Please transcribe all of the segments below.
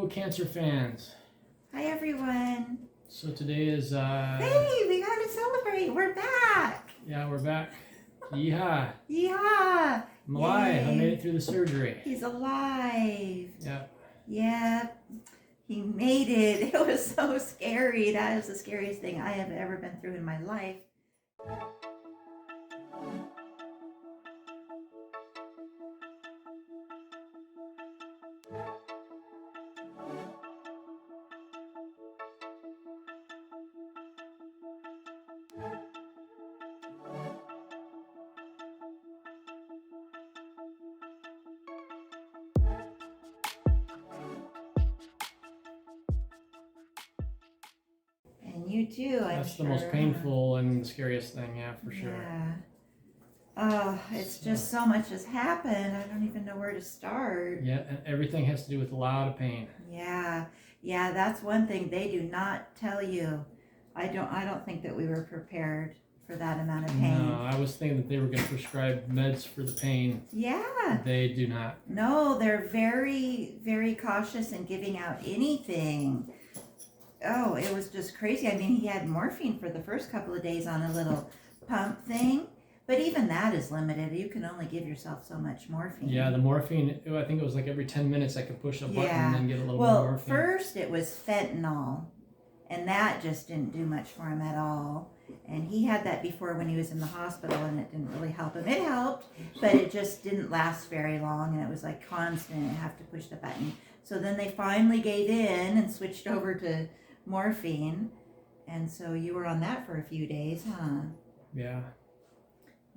Hello, cancer fans. Hi, everyone. So today is Hey, we gotta celebrate. We're back. Yeah, we're back. Yeehaw. Yeehaw. I'm alive. I Yay. made it through the surgery. He's alive. Yep. Yep. He made it. It was so scary. That is the scariest thing I have ever been through in my life. And you too, I'm That's sure. the most painful and scariest thing, yeah, for sure. Yeah. Oh, it's just so much has happened. I don't even know where to start. Yeah, and everything has to do with a lot of pain. Yeah. Yeah, that's one thing they do not tell you. I don't think that we were prepared for that amount of pain. No, I was thinking that they were going to prescribe meds for the pain. Yeah. They do not. No, they're very, very cautious in giving out anything. Oh, it was just crazy. I mean, he had morphine for the first couple of days on a little pump thing, but even that is limited. You can only give yourself so much morphine. Yeah, the morphine, I think it was like every 10 minutes I could push a button and then get a little more morphine. Well, first it was fentanyl, and that just didn't do much for him at all. And he had that before when he was in the hospital, and it didn't really help him. It helped, but it just didn't last very long, and it was like constant. You have to push the button. So then they finally gave in and switched over to morphine, and so you were on that for a few days, huh? Yeah.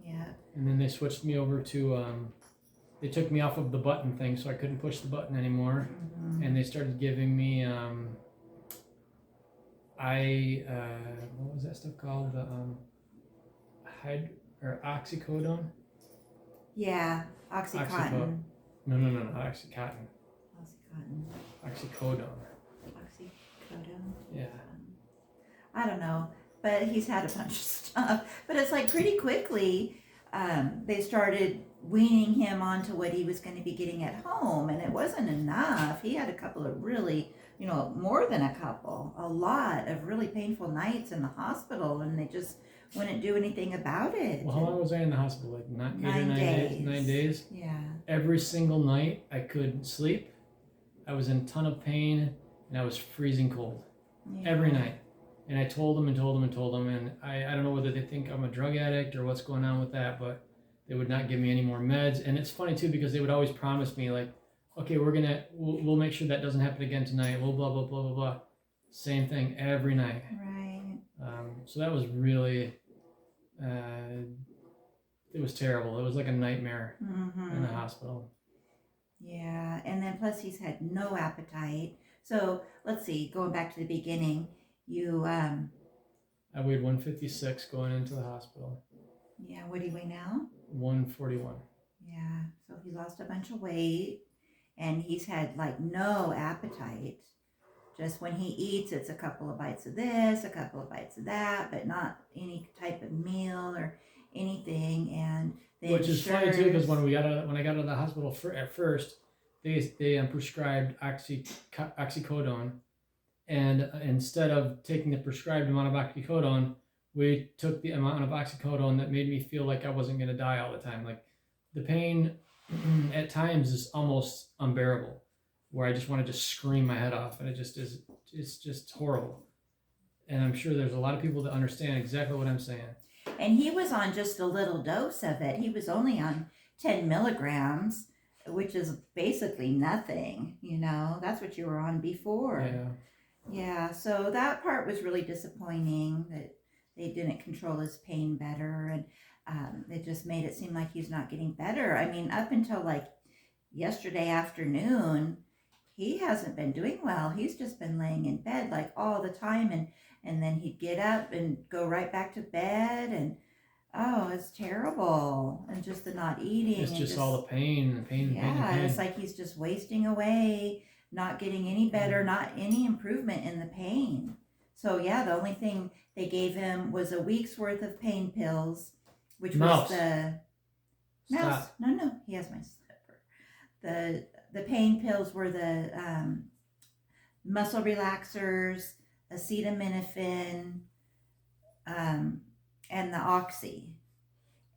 Yeah. And then they switched me over to, they took me off of the button thing, so I couldn't push the button anymore. Mm-hmm. And they started giving me, what was that stuff called? Oxycodone? Yeah, Oxycontin. No, not Oxycontin. Oxycontin. Oxycodone. Oxycodone. Yeah. I don't know, but he's had a bunch of stuff. But it's like pretty quickly, they started weaning him onto what he was going to be getting at home, and it wasn't enough. He had a couple of really, more than a lot of really painful nights in the hospital, and they just wouldn't do anything about it. Well, how long was I in the hospital? Like 9 days. 9 days? Yeah. Every single night I couldn't sleep. I was in a ton of pain, and I was freezing cold. Yeah. Every night. And I told them, and I don't know whether they think I'm a drug addict or what's going on with that, but they would not give me any more meds. And it's funny too, because they would always promise me like, okay, we'll make sure that doesn't happen again tonight. We'll blah, blah, blah, blah, blah. Same thing every night. Right. So that was really, it was terrible. It was like a nightmare in the hospital. Yeah. And then plus he's had no appetite. So let's see, going back to the beginning, you I weighed 156 going into the hospital. Yeah, what do you weigh now? 141. Yeah, so he lost a bunch of weight, and he's had like no appetite. Just when he eats, it's a couple of bites of this, a couple of bites of that, but not any type of meal or anything. And which is funny too, because when I got out of the hospital at first, they prescribed oxycodone. And instead of taking the prescribed amount of oxycodone, we took the amount of oxycodone that made me feel like I wasn't going to die all the time. Like the pain at times is almost unbearable, where I just want to just scream my head off, and it's just horrible. And I'm sure there's a lot of people that understand exactly what I'm saying. And he was on just a little dose of it. He was only on 10 milligrams, which is basically nothing, That's what you were on before. Yeah. Yeah, so that part was really disappointing that they didn't control his pain better, and it just made it seem like he's not getting better. I mean, up until like yesterday afternoon, he hasn't been doing well. He's just been laying in bed like all the time, and then he'd get up and go right back to bed, and it's terrible. And just the not eating. It's just all the pain. Yeah, it's like he's just wasting away, not getting any better, not any improvement in the pain. So yeah, the only thing they gave him was a week's worth of pain pills, which was the mouse. Stop. No, he has my slipper. The pain pills were the muscle relaxers, acetaminophen, and the oxy.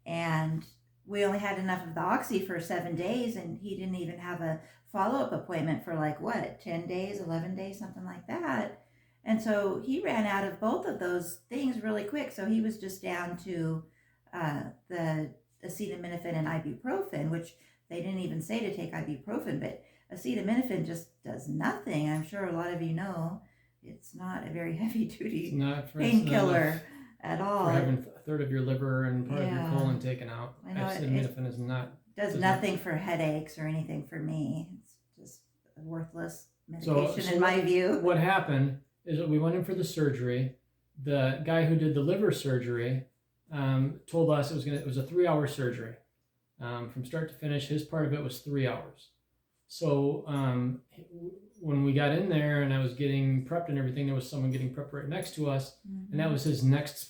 And we only had enough of the oxy for 7 days, and he didn't even have a follow-up appointment for like what, 10 days, 11 days, something like that. And so he ran out of both of those things really quick. So he was just down to the acetaminophen and ibuprofen, which they didn't even say to take ibuprofen, but acetaminophen just does nothing. I'm sure a lot of you know it's not a very heavy duty painkiller at all. For having a third of your liver and part of your colon taken out. I know acetaminophen is not. Does nothing for headaches or anything for me. It's just a worthless medication in my view. What happened is that we went in for the surgery. The guy who did the liver surgery told us it was a 3-hour surgery. From start to finish, his part of it was 3 hours. So when we got in there and I was getting prepped and everything, there was someone getting prepped right next to us, and that was his next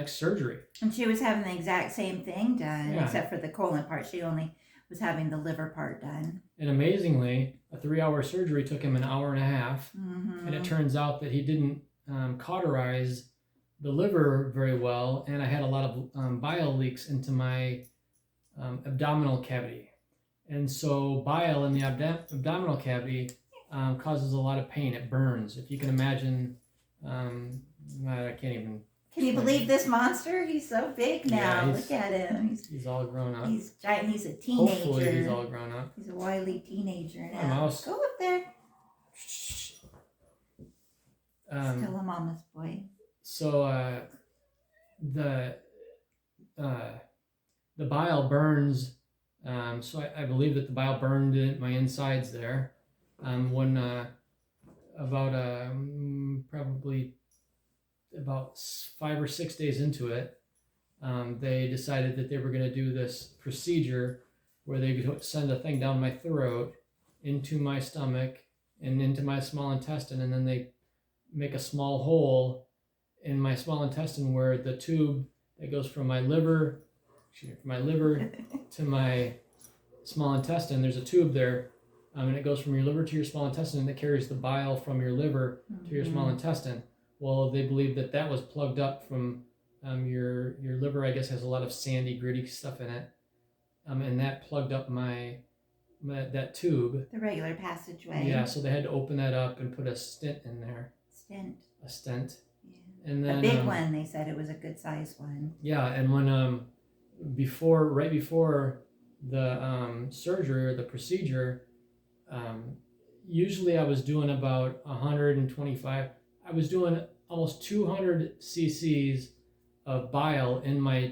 surgery. And she was having the exact same thing done, except for the colon part. She only was having the liver part done. And amazingly, a 3-hour surgery took him an hour and a half, and it turns out that he didn't cauterize the liver very well, and I had a lot of bile leaks into my abdominal cavity. And so bile in the abdominal cavity causes a lot of pain. It burns. If you can imagine, I can't even. Can you believe this monster? He's so big now. Look at him. He's all grown up. He's giant. He's a teenager. Hopefully he's all grown up. He's a wily teenager now. Mouse. Go up there. Still a mama's boy. So the bile burns. So I believe that the bile burned in my insides there. When probably about 5 or 6 days into it, they decided that they were going to do this procedure where they would send a thing down my throat into my stomach and into my small intestine, and then they make a small hole in my small intestine where the tube that goes from my liver to my small intestine, there's a tube there, and it goes from your liver to your small intestine, and it carries the bile from your liver to your small intestine. Well, they believe that was plugged up from your liver, I guess, has a lot of sandy, gritty stuff in it, and that plugged up that tube. The regular passageway. Yeah, so they had to open that up and put a stent in there. A stent. Yeah. And then a big one. They said it was a good size one. Yeah, and when right before the surgery or the procedure, usually I was doing about 125. I was doing almost 200 cc's of bile in my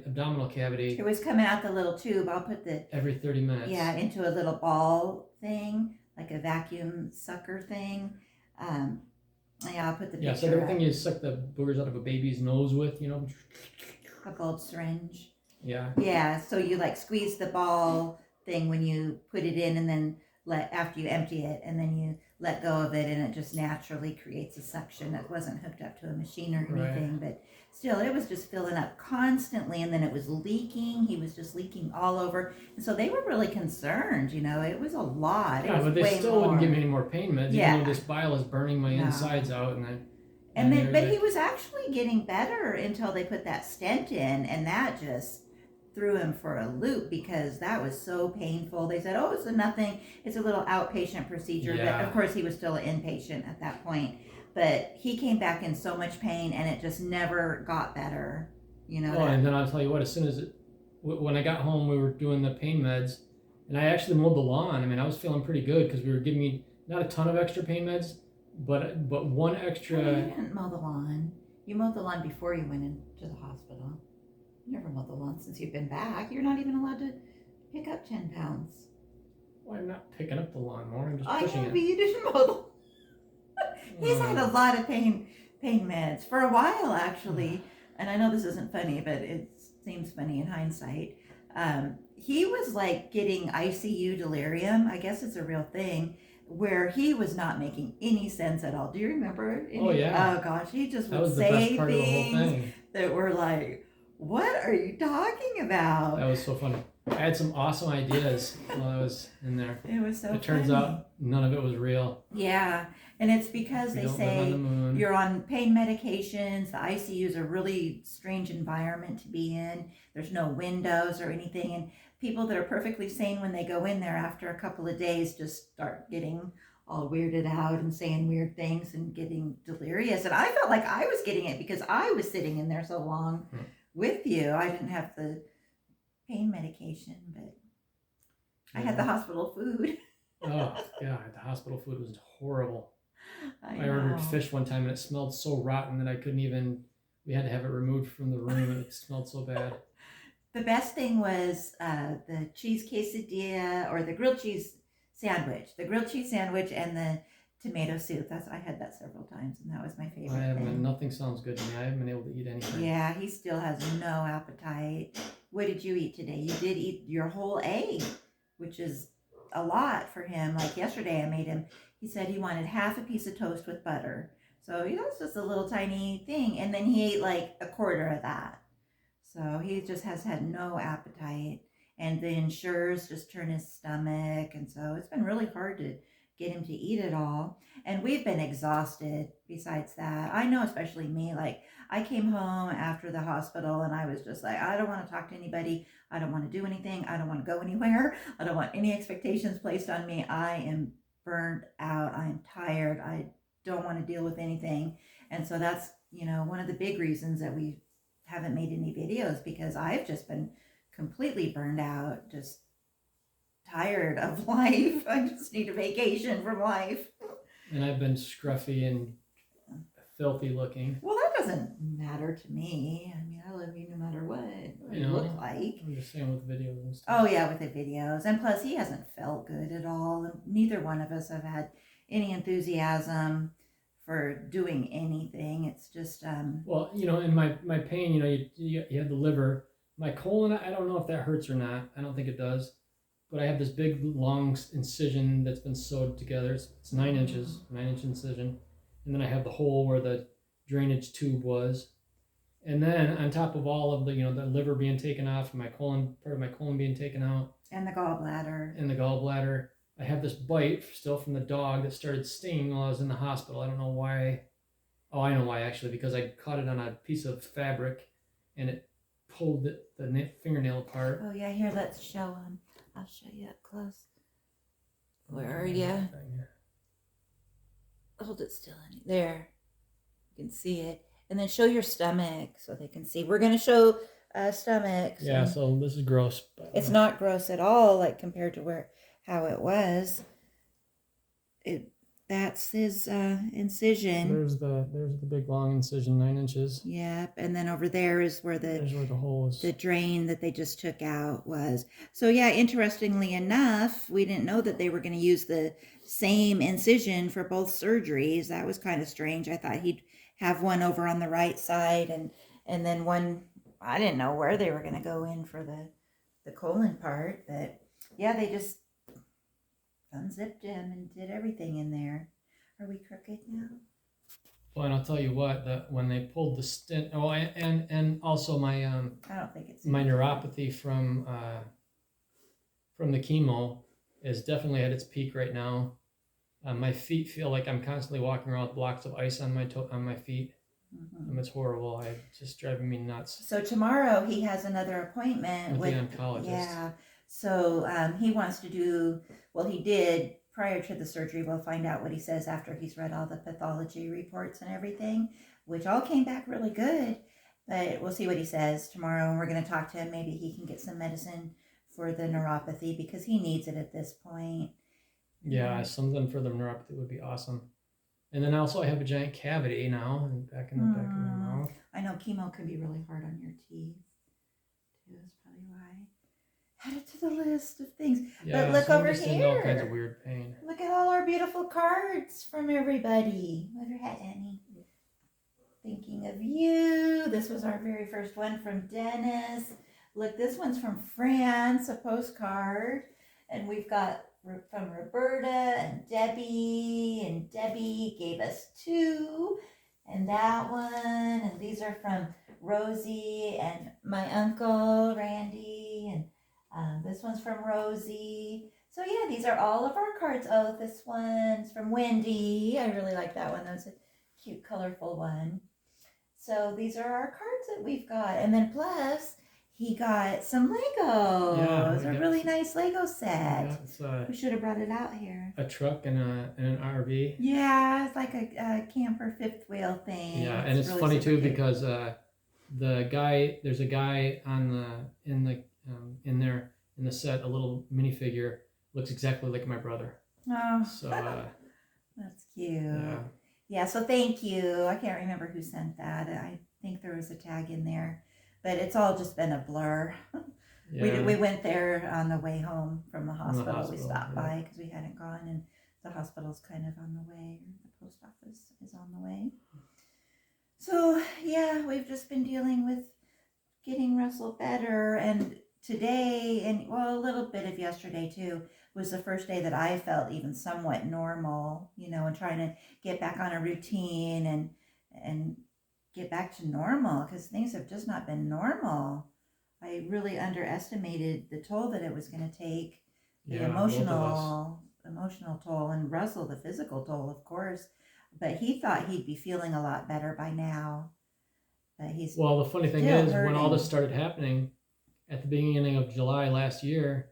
abdominal cavity. It was coming out the little tube. I'll put every 30 minutes. Yeah, into a little ball thing, like a vacuum sucker thing. I'll put the picture. Yeah, so everything you suck the boogers out of a baby's nose with, A gold syringe. Yeah. Yeah, so you like squeeze the ball thing when you put it in, and then after you empty it, and then you let go of it, and it just naturally creates a suction. That wasn't hooked up to a machine or anything, but still, it was just filling up constantly, and then it was leaking. He was just leaking all over, and so they were really concerned. It was a lot. Yeah, but they still wouldn't give me any more pain meds, even though this bile is burning my insides out, but he was actually getting better until they put that stent in, and that just threw him for a loop because that was so painful. They said, it's nothing. It's a little outpatient procedure. Yeah. But of course he was still an inpatient at that point. But he came back in so much pain, and it just never got better. And then I'll tell you what, as soon as when I got home, we were doing the pain meds, and I actually mowed the lawn. I mean, I was feeling pretty good because we were giving me not a ton of extra pain meds, but one extra. You didn't mow the lawn. You mowed the lawn before you went into the hospital. You never mowed the lawn since you've been back. You're not even allowed to pick up 10 pounds. Well, I'm not picking up the lawnmower. I'm just pushing it. But you didn't mow the He's had a lot of pain meds for a while, actually. And I know this isn't funny, but it seems funny in hindsight. He was like getting ICU delirium. I guess it's a real thing, where he was not making any sense at all. Do you remember? Oh, yeah. Oh, gosh. He just would was the say best part things of the whole thing. that were like, what are you talking about? That was so funny. I had some awesome ideas while I was in there. It was so It turns funny. out none of it was real. Yeah, and it's because We they don't live on the say moon. you're on pain medications. The ICU is a really strange environment to be in. There's no windows or anything, and people that are perfectly sane when they go in there after a couple of days just start getting all weirded out and saying weird things and getting delirious. And I felt like I was getting it because I was sitting in there so long with you. I didn't have the pain medication, but I had the hospital food. Oh, God, the hospital food was horrible. I know. ordered fish one time and it smelled so rotten that I couldn't even, we had to have it removed from the room. It smelled so bad. The best thing was the cheese quesadilla or the grilled cheese sandwich. The grilled cheese sandwich and the tomato soup. I had that several times, and that was my favorite. I haven't. Nothing sounds good to me. I haven't been able to eat anything. Yeah, he still has no appetite. What did you eat today? You did eat your whole egg, which is a lot for him. Like yesterday, I made him. He said he wanted half a piece of toast with butter. So that's just a little tiny thing, and then he ate like a quarter of that. So he just has had no appetite. And the insurers just turn his stomach. And so it's been really hard to get him to eat it all. And we've been exhausted besides that. I know, especially me, like I came home after the hospital and I was just like, I don't want to talk to anybody. I don't want to do anything. I don't want to go anywhere. I don't want any expectations placed on me. I am burned out. I am tired. I don't want to deal with anything. And so that's, one of the big reasons that we haven't made any videos, because I've just been completely burned out, just tired of life. I just need a vacation from life. And I've been scruffy and filthy looking. Well, that doesn't matter to me. I mean, I love you no matter what you look like. I'm just saying with videos and stuff. Oh yeah, with the videos. And plus he hasn't felt good at all. And neither one of us have had any enthusiasm for doing anything. It's just well, in my pain, you had the liver, my colon. I don't know if that hurts or not. I don't think it does, but I have this big long incision that's been sewed together. It's 9 inches, 9-inch incision, and then I have the hole where the drainage tube was, and then on top of all of the the liver being taken off, part of my colon being taken out, and the gallbladder. I have this bite still from the dog that started stinging while I was in the hospital. I don't know why. Oh, I know why, actually, because I caught it on a piece of fabric and it pulled the fingernail apart. Oh, yeah, here, let's show them. I'll show you up close. Where are you? Hold it still. There. You can see it. And then show your stomach so they can see. We're going to show stomach. Yeah, so this is gross. It's not gross at all, like compared to how it was. That's his incision. There's the big long incision, 9 inches. Yep, and then over there is where there's where the hole is. The drain that they just took out was. So yeah, interestingly enough, we didn't know that they were going to use the same incision for both surgeries. That was kind of strange. I thought he'd have one over on the right side and then one. I didn't know where they were going to go in for the colon part, but yeah, they just unzipped him and did everything in there. Are we crooked now? Well, and I'll tell you what, that when they pulled the stent, and also my I don't think it's my neuropathy from the chemo is definitely at its peak right now. My feet feel like I'm constantly walking around with blocks of ice on my feet. Mm-hmm. It's horrible. It's just driving me nuts. So tomorrow he has another appointment with the oncologist. Yeah. So he wants to do, well, he did prior to the surgery. We'll find out what he says after he's read all the pathology reports and everything, which all came back really good. But we'll see what he says tomorrow, and we're going to talk to him. Maybe he can get some medicine for the neuropathy because he needs it at this point. Yeah, something for the neuropathy would be awesome. And then also I have a giant cavity now back in the back of my mouth. I know chemo can be really hard on your teeth too. That's probably why. Add it to the list of things. Yeah, but look over here. All kinds of weird pain. Look at all our beautiful cards from everybody. Move your head, Annie. Thinking of you. This was our very first one from Dennis. Look, this one's from France, a postcard. And we've got from Roberta and Debbie gave us 2. And that one. And these are from Rosie and my uncle, Randy. And this this one's from Rosie. So yeah, these are all of our cards. Oh, this one's from Wendy. I really like that one. That's a cute, colorful one. So these are our cards that we've got. And then plus, he got some Legos. Yeah, A really nice Lego set. Yeah, it's we should have brought it out here. a truck and an RV. Yeah, it's like a camper fifth wheel thing. Yeah, and it's really funny too cute. Because there's a guy in the set, a little minifigure, looks exactly like my brother. Oh, so that's cute. Yeah. Yeah, so thank you. I can't remember who sent that. I think there was a tag in there, but it's all just been a blur. Yeah. We went there on the way home from the hospital. We stopped by because we hadn't gone, and the hospital's kind of on the way, or the post office is on the way. So yeah, we've just been dealing with getting Russell better, and today, and well, a little bit of yesterday too, was the first day that I felt even somewhat normal, and trying to get back on a routine and get back to normal, because things have just not been normal. I really underestimated the toll that it was going to take, the emotional toll, and Russell, the physical toll, of course. But he thought he'd be feeling a lot better by now. But he's well, the funny thing is, when all this started happening at the beginning of July last year,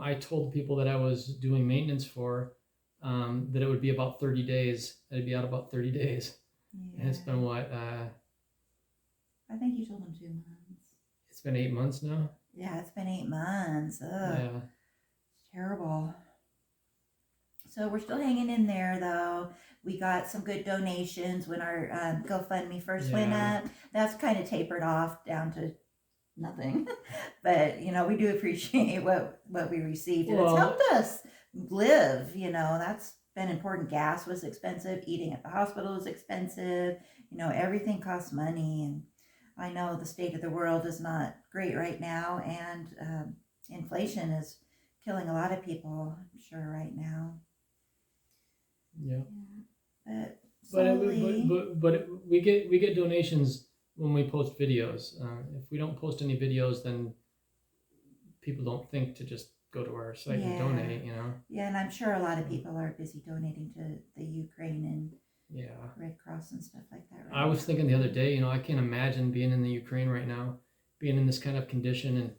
I told the people that I was doing maintenance for that it would be about 30 days. I'd be out about 30 days. Yeah. And it's been what? I think you told them 2 months. It's been 8 months now. Yeah, it's been 8 months. Ugh. Yeah. It's terrible. So we're still hanging in there, though. We got some good donations when our GoFundMe first went up. That's kind of tapered off down to nothing. But, we do appreciate what we received. And it's helped us live, That's been important. Gas was expensive. Eating at the hospital was expensive. Everything costs money. And I know the state of the world is not great right now. And inflation is killing a lot of people, I'm sure, right now. Yeah. But slowly. But we get donations when we post videos. If we don't post any videos, then people don't think to just go to our site and donate. Yeah, and I'm sure a lot of people are busy donating to the Ukraine and Red Cross and stuff like that. I was thinking the other day, I can't imagine being in the Ukraine right now, being in this kind of condition and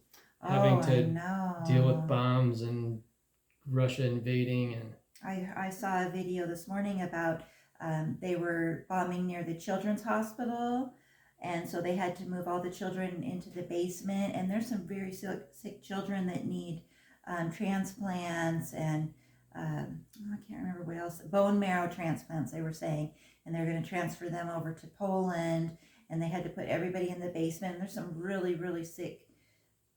having to deal with bombs and Russia invading. And I saw a video this morning about they were bombing near the children's hospital, and so they had to move all the children into the basement, and there's some very sick children that need transplants and I can't remember what else, bone marrow transplants, they were saying, and they're going to transfer them over to Poland, and they had to put everybody in the basement. And there's some really, really sick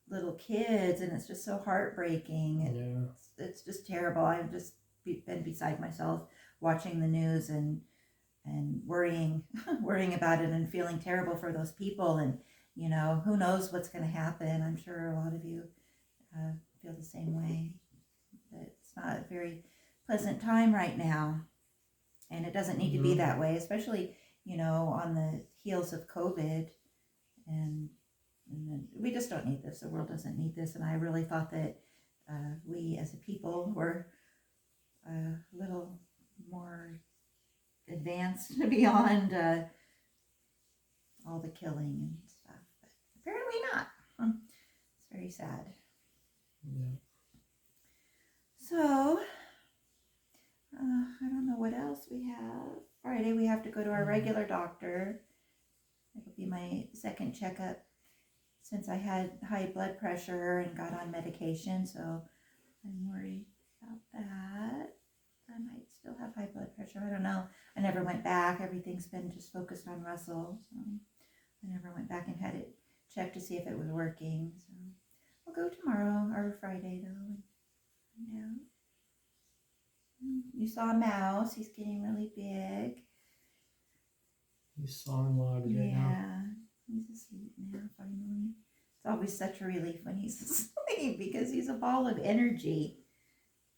little kids, and it's just so heartbreaking. It's just terrible. I've just been beside myself watching the news and worrying about it and feeling terrible for those people. And who knows what's going to happen. I'm sure a lot of you feel the same way. But it's not a very pleasant time right now, and it doesn't need to be that way, especially on the heels of COVID. And we just don't need this. The world doesn't need this. And I really thought that we as a people were a little more advanced beyond all the killing and stuff. But apparently not. It's very sad. Yeah. So, I don't know what else we have. Friday we have to go to our regular doctor. It'll be my second checkup since I had high blood pressure and got on medication, so I'm worried about that. I might still have high blood pressure. I don't know. I never went back. Everything's been just focused on Russell, so I never went back and had it checked to see if it was working. So I'll go tomorrow or Friday, though, and find out. You saw a mouse. He's getting really big. He's sawing logs right now. Yeah, he's asleep now, finally. It's always such a relief when he's asleep because he's a ball of energy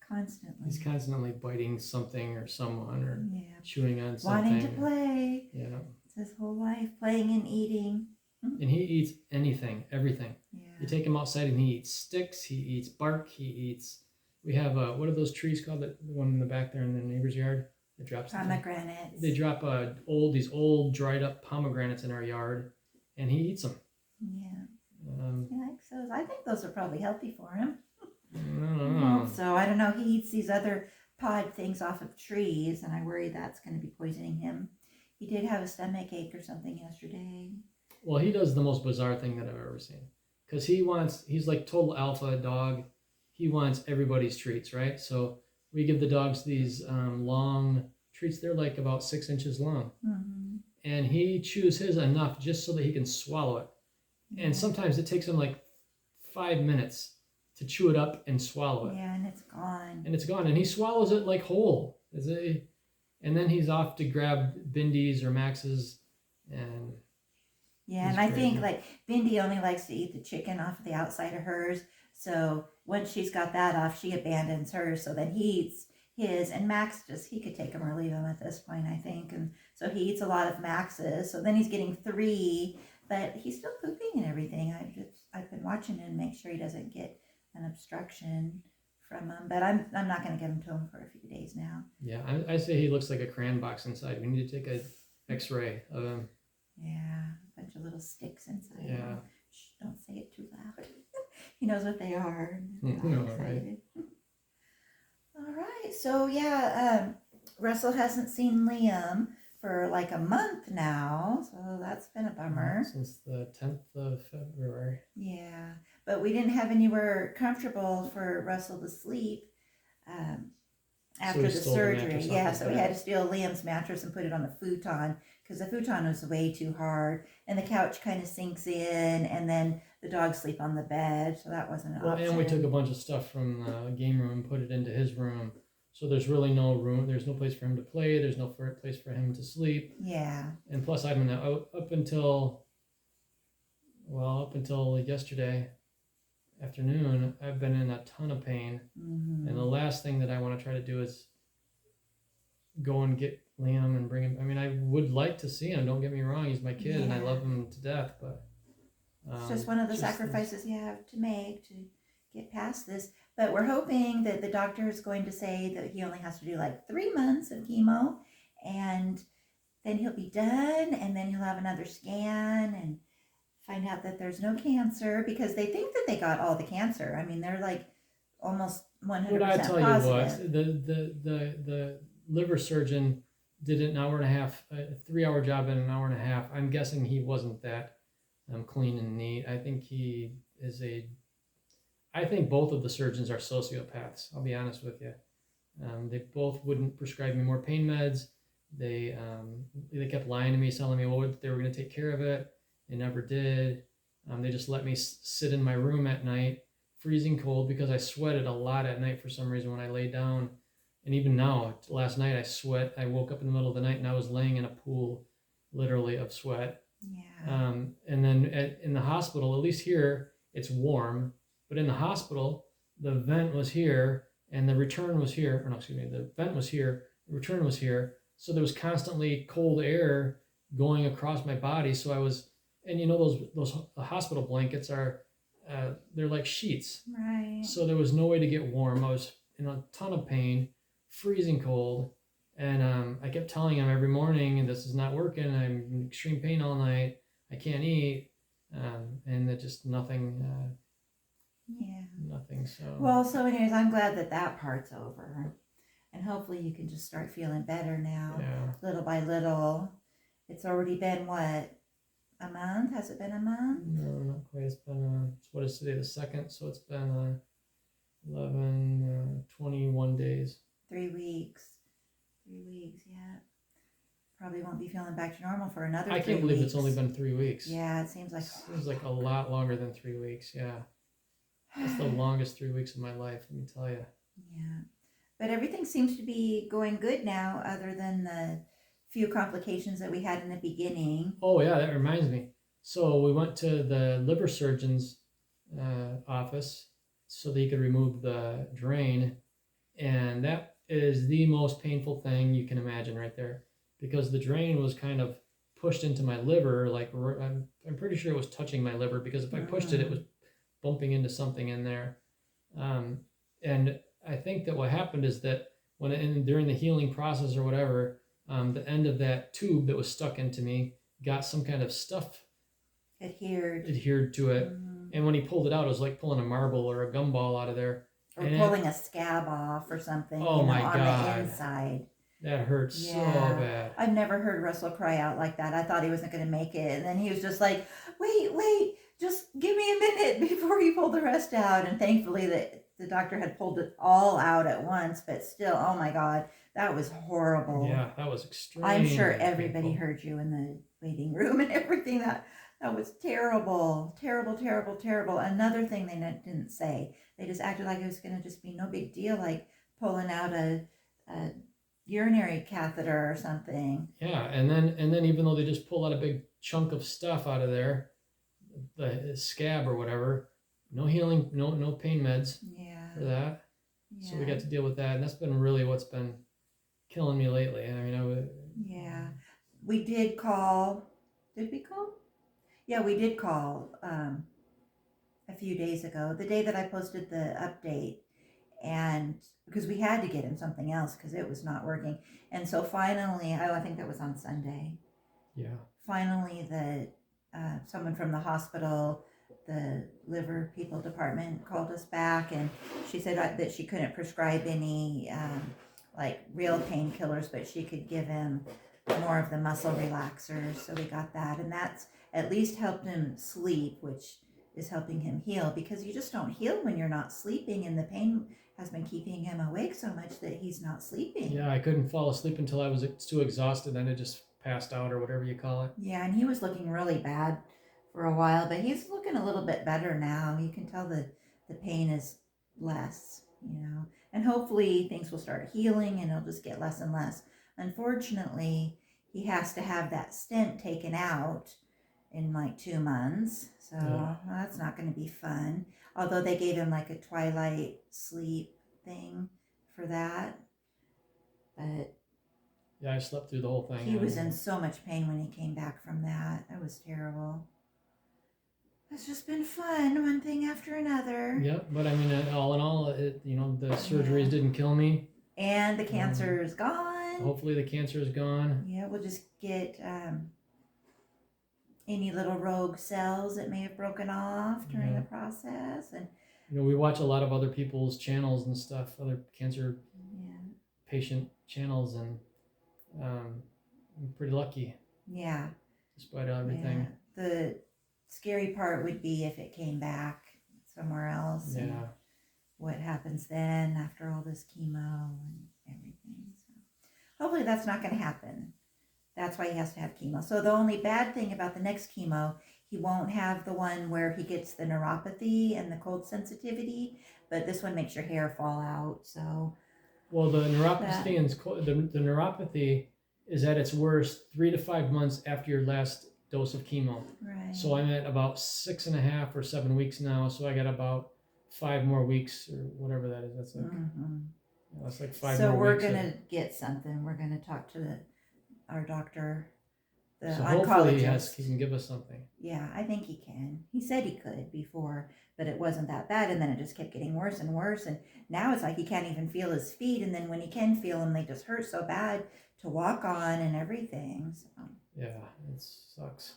constantly. He's constantly biting something or someone or chewing on something. Wanting to play. Yeah. It's his whole life, playing and eating. And he eats anything, everything. Yeah. You take him outside and he eats sticks, he eats bark, he eats. We have what are those trees called? The one in the back there in the neighbor's yard that drops. Pomegranates. They drop these old dried up pomegranates in our yard, and he eats them. Yeah. He likes those. I think those are probably healthy for him. I don't know. So I don't know. He eats these other pod things off of trees, and I worry that's going to be poisoning him. He did have a stomach ache or something yesterday. Well, he does the most bizarre thing that I've ever seen. Because he's like total alpha dog. He wants everybody's treats, right? So we give the dogs these long treats. They're like about 6 inches long. Mm-hmm. And he chews his enough just so that he can swallow it. Yeah. And sometimes it takes him like 5 minutes to chew it up and swallow it. Yeah, and it's gone. And he swallows it like whole. And then he's off to grab Bindi's or Max's. And yeah, and I think like Bindi only likes to eat the chicken off of the outside of hers. So once she's got that off, she abandons hers. So then he eats his, and Max he could take him or leave him at this point, I think. And so he eats a lot of Max's. So then he's getting 3, but he's still pooping and everything. I've been watching him, make sure he doesn't get an obstruction from him. But I'm not going to give him to him for a few days now. Yeah, I say he looks like a crayon box inside. We need to take a X-ray of him. Yeah, a bunch of little sticks inside. Yeah. Shh, don't say it too loud. He knows what they are. No, right. All right. So yeah, Russell hasn't seen Liam for like a month now, so that's been a bummer. Since the 10th of February. Yeah, but we didn't have anywhere comfortable for Russell to sleep after the surgery. Yeah, so we had to steal Liam's mattress and put it on the futon because the futon was way too hard, and the couch kind of sinks in, and then the dogs sleep on the bed, so that wasn't an option. And we took a bunch of stuff from the game room and put it into his room. So there's really no room. There's no place for him to play. There's no place for him to sleep. Yeah. And plus, I've been up until yesterday afternoon, I've been in a ton of pain. Mm-hmm. And the last thing that I want to try to do is go and get Liam and bring him. I mean, I would like to see him. Don't get me wrong. He's my kid, and I love him to death. But it's just one of the sacrifices you have to make to get past this. But we're hoping that the doctor is going to say that he only has to do like 3 months of chemo, and then he'll be done, and then he'll have another scan and find out that there's no cancer, because they think that they got all the cancer. I mean, they're like almost 100% But I tell positive. you what, the liver surgeon did an hour and a half, a 3-hour job in an hour and a half. I'm guessing he wasn't that clean and neat. I think both of the surgeons are sociopaths. I'll be honest with you. They both wouldn't prescribe me more pain meds. They kept lying to me, telling me they were going to take care of it. They never did. They just let me sit in my room at night, freezing cold, because I sweated a lot at night for some reason when I laid down. And even now, last night I sweat. I woke up in the middle of the night and I was laying in a pool, literally, of sweat. Yeah. And then in the hospital, at least here, it's warm. But in the hospital, the vent was here and the return was here. Or no, excuse me, the vent was here, the return was here. So there was constantly cold air going across my body. So I was, and you know, those hospital blankets are, they're like sheets. Right. So there was no way to get warm. I was in a ton of pain, freezing cold. And I kept telling him every morning, and this is not working. I'm in extreme pain all night. I can't eat. And it just nothing. Nothing. So. Well, so anyways, I'm glad that part's over. And hopefully you can just start feeling better now. Yeah. Little by little. It's already been what? A month? Has it been a month? No, not quite. It's been, what is today, the 2nd? So it's been 21 days. 3 weeks. 3 weeks, yeah. Probably won't be feeling back to normal for another 3 weeks. I can't believe it's only been 3 weeks. Yeah, it seems like... It seems like a lot longer than 3 weeks, yeah. It's the longest 3 weeks of my life, let me tell you. Yeah. But everything seems to be going good now, other than the few complications that we had in the beginning. Oh, yeah, that reminds me. So we went to the liver surgeon's office so that he could remove the drain. And that is the most painful thing you can imagine right there. Because the drain was kind of pushed into my liver. Like, I'm pretty sure it was touching my liver, because if I pushed it, it was bumping into something in there. And I think that what happened is that during the healing process or whatever, the end of that tube that was stuck into me got some kind of stuff adhered to it. And when he pulled it out, it was like pulling a marble or a gumball out of there. Or pulling a scab off or something, Oh my on God. the inside. That hurt so bad. I've never heard Russell cry out like that. I thought he wasn't going to make it. And then he was just like, wait, just give me a minute before you pull the rest out. And thankfully the doctor had pulled it all out at once, but still, oh my God, that was horrible. Yeah, that was extreme. I'm sure everybody heard you in the waiting room and everything. That was terrible. Another thing they didn't say, they just acted like it was going to just be no big deal, like pulling out a urinary catheter or something. Yeah, and then even though they just pull out a big chunk of stuff out of there, the scab or whatever, no healing, no pain meds for that. Yeah. So we got to deal with that, and that's been really what's been killing me lately. I mean, we did call. Did we call? Yeah, we did call a few days ago, the day that I posted the update, and because we had to get him something else because it was not working. And so finally, I think that was on Sunday. Yeah. Finally, someone from the hospital, the liver people department, called us back, and she said that she couldn't prescribe any like real painkillers, but she could give him more of the muscle relaxers. So we got that, and that's at least helped him sleep, which is helping him heal, because you just don't heal when you're not sleeping, and the pain has been keeping him awake so much that he's not sleeping. Yeah, I couldn't fall asleep until I was too exhausted, then it just passed out or whatever you call it. Yeah, and he was looking really bad for a while, but he's looking a little bit better now. You can tell the pain is less, and hopefully things will start healing and it'll just get less and less. Unfortunately, he has to have that stent taken out in like 2 months, so that's not going to be fun. Although they gave him like a twilight sleep thing for that, but yeah, I slept through the whole thing. He was in so much pain when he came back from that. That was terrible. It's just been fun, one thing after another. Yep, but I mean, all in all, the surgeries didn't kill me. And the cancer is gone. Hopefully the cancer is gone. Yeah, we'll just get any little rogue cells that may have broken off during the process. And we watch a lot of other people's channels and stuff, other cancer patient channels, and I'm pretty lucky. Yeah. Despite everything. Yeah. The scary part would be if it came back somewhere else. Yeah. And what happens then after all this chemo and everything. So hopefully that's not going to happen. That's why he has to have chemo. So the only bad thing about the next chemo, he won't have the one where he gets the neuropathy and the cold sensitivity, but this one makes your hair fall out. So, well, the neuropathy the neuropathy is at its worst 3 to 5 months after your last dose of chemo. Right. So I'm at about 6.5 or 7 weeks now. So I got about 5 more weeks or whatever that is. That's like that's like 5 more weeks. So we're gonna get something. We're gonna talk to our doctor, the oncologist. Hopefully he can give us something. Yeah, I think he can. He said he could before, but it wasn't that bad, and then it just kept getting worse and worse, and now it's like he can't even feel his feet, and then when he can feel them, they just hurt so bad to walk on and everything. So yeah, it sucks.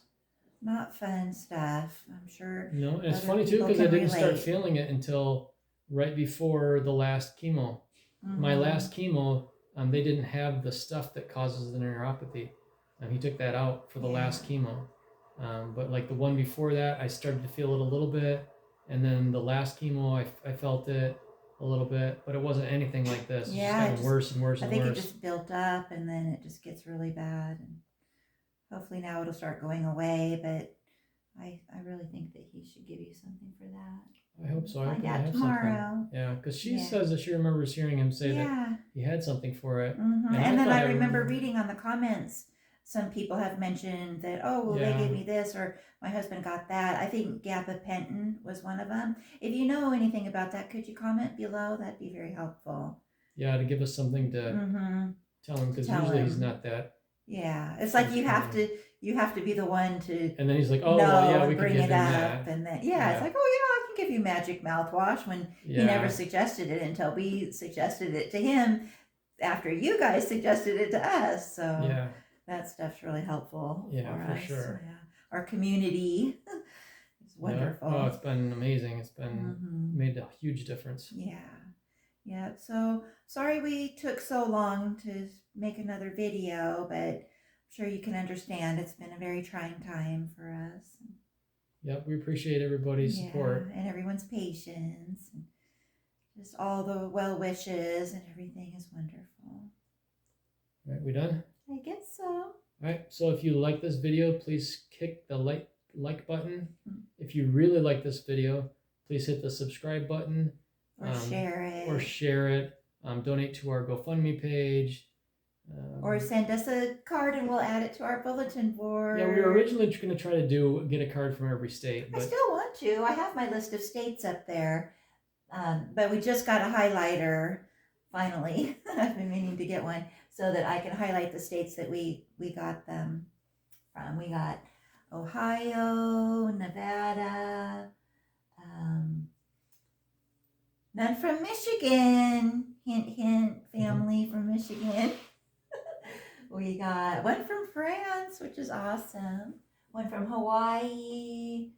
Not fun stuff, I'm sure. No, and it's funny too because I didn't start feeling it until right before the last chemo. My last chemo, they didn't have the stuff that causes the neuropathy. He took that out for the last chemo. But like the one before that, I started to feel it a little bit. And then the last chemo, I felt it a little bit, but it wasn't anything like this. It's just gotten worse and worse and worse. I think it just built up and then it just gets really bad. And hopefully now it'll start going away, but I really think that he should give you something for that. I hope so. Find out tomorrow. Something. Yeah, because she says that she remembers hearing him say that he had something for it. And then I remember reading on the comments, some people have mentioned that, they gave me this, or my husband got that. I think gabapentin was one of them. If you know anything about that, could you comment below? That'd be very helpful. Yeah, to give us something to tell him, because usually he's not that. Yeah, it's like you have to be the one to. And then he's like, we can bring give it him up, that. and then it's like, I can give you magic mouthwash when Yeah. he never suggested it until we suggested it to him after you guys suggested it to us. So Yeah. that stuff's really helpful Yeah, for for us. sure. Yeah. Our community is wonderful. Yeah. Oh, it's been amazing. It's been Mhm. made a huge difference. Yeah. Yeah. So sorry we took so long to make another video, but I'm sure you can understand it's been a very trying time for us. Yep, we appreciate everybody's support. And everyone's patience and just all the well wishes, and everything is wonderful. All right, we done? I guess so. All right, so if you like this video, please click the like button. If you really like this video, please hit the subscribe button. Or share it. Or share it. Donate to our GoFundMe page. Or send us a card and we'll add it to our bulletin board. Yeah, we were originally going to try to get a card from every state. I still want to. I have my list of states up there. But we just got a highlighter, finally. I've been meaning to get one so that I can highlight the states that we got them from. We got Ohio, Nevada, none from Michigan. Hint, hint, family from Michigan. We got one from France, which is awesome. One from Hawaii.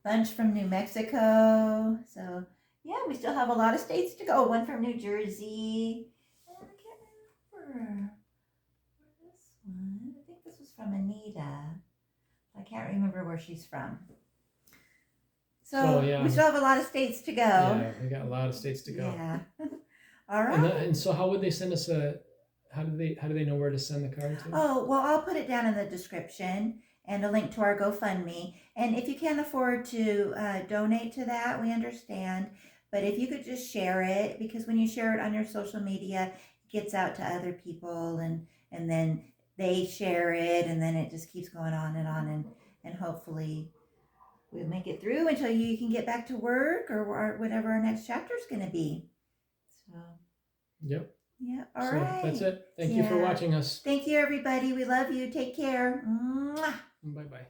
Bunch from New Mexico. So, yeah, we still have a lot of states to go. One from New Jersey. And I can't remember this one. I think this was from Anita. I can't remember where she's from. So yeah. We still have a lot of states to go. Yeah, we got a lot of states to go. Yeah. All right. And so how would they send us how do they know where to send the card to? Oh, well, I'll put it down in the description and a link to our GoFundMe. And if you can't afford to donate to that, we understand. But if you could just share it, because when you share it on your social media, it gets out to other people, and then they share it, and then it just keeps going on, and hopefully we'll make it through until you can get back to work or whatever our next chapter is going to be. So. Yep. Yeah. All right. That's it. Thank you for watching us. Thank you, everybody. We love you. Take care. Mwah. Bye-bye.